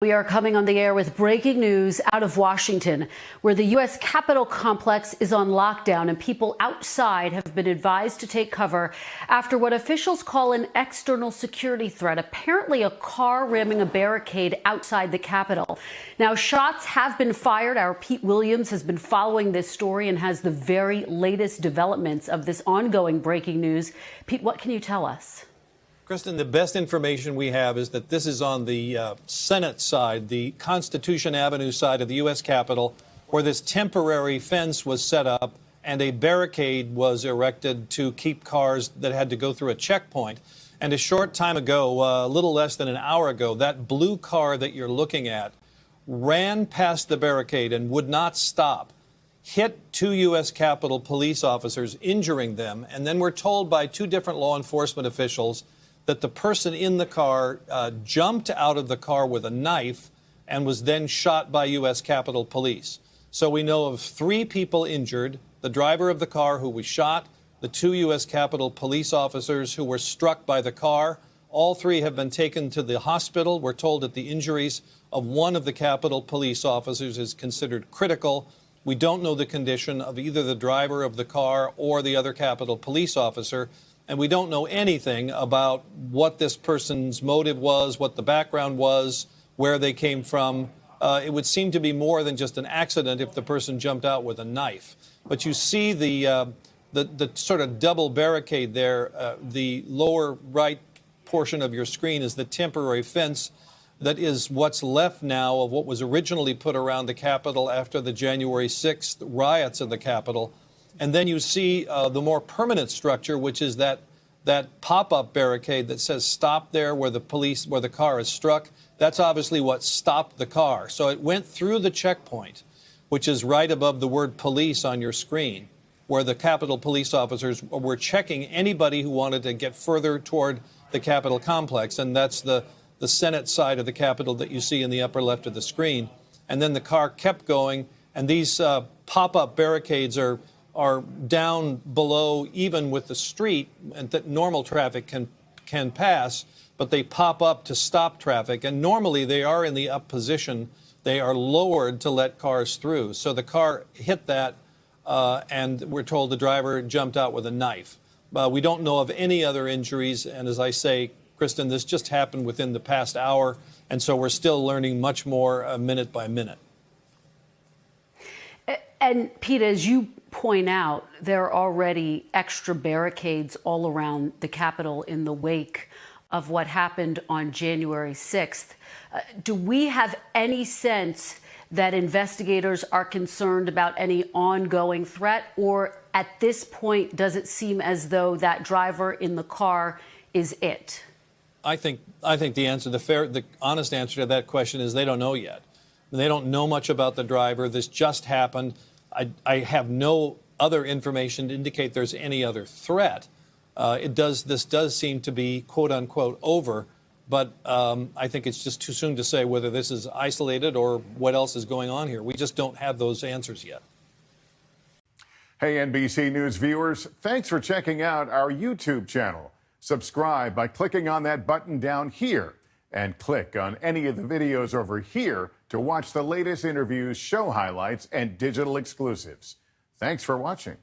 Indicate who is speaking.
Speaker 1: We are coming on the air with breaking news out of Washington, where the U.S. Capitol complex is on lockdown and people outside have been advised to take cover after what officials call an external security threat, apparently a car ramming a barricade outside the Capitol. Now, shots have been fired. Our Pete Williams has been following this story and has the very latest developments of this ongoing breaking news. Pete, what can you tell us?
Speaker 2: Kristen, the best information we have is that this is on the Senate side, the Constitution Avenue side of the U.S. Capitol, where this temporary fence was set up and a barricade was erected to keep cars that had to go through a checkpoint. And a short time ago, a little less than an hour ago, that blue car that you're looking at ran past the barricade and would not stop, hit two U.S. Capitol police officers, injuring them, and then we're told by two different law enforcement officials that the person in the car jumped out of the car with a knife and was then shot by U.S. Capitol Police. So we know of 3 people injured, the driver of the car who was shot, the 2 U.S. Capitol Police officers who were struck by the car. All 3 have been taken to the hospital. We're told that the injuries of one of the Capitol Police officers is considered critical. We don't know the condition of either the driver of the car or the other Capitol Police officer. And we don't know anything about what this person's motive was, what the background was, where they came from. It would seem to be more than just an accident if the person jumped out with a knife. But you see the sort of double barricade there. The lower right portion of your screen is the temporary fence that is what's left now of what was originally put around the Capitol after the January 6th riots of the Capitol. And then you see the more permanent structure, which is that pop-up barricade that says stop there where the car is struck. That's obviously what stopped the car. So it went through the checkpoint, which is right above the word police on your screen, where the Capitol police officers were checking anybody who wanted to get further toward the Capitol complex. And that's the Senate side of the Capitol that you see in the upper left of the screen. And then the car kept going, and these pop-up barricades are down below, even with the street, and that normal traffic can pass, but they pop up to stop traffic. And normally they are in the up position. They are lowered to let cars through. So the car hit that, and we're told the driver jumped out with a knife. We don't know of any other injuries. And as I say, Kristen, this just happened within the past hour. And so we're still learning much more minute by minute.
Speaker 1: And Pete, as you point out, there are already extra barricades all around the Capitol in the wake of what happened on January 6th. Do we have any sense that investigators are concerned about any ongoing threat, or at this point, does it seem as though that driver in the car is it?
Speaker 2: I think the honest answer to that question is they don't know yet. They don't know much about the driver. This just happened. I have no other information to indicate there's any other threat. This does seem to be, quote unquote, over. But I think it's just too soon to say whether this is isolated or what else is going on here. We just don't have those answers yet.
Speaker 3: Hey, NBC News viewers, thanks for checking out our YouTube channel. Subscribe by clicking on that button down here, and click on any of the videos over here to watch the latest interviews, show highlights, and digital exclusives. Thanks for watching.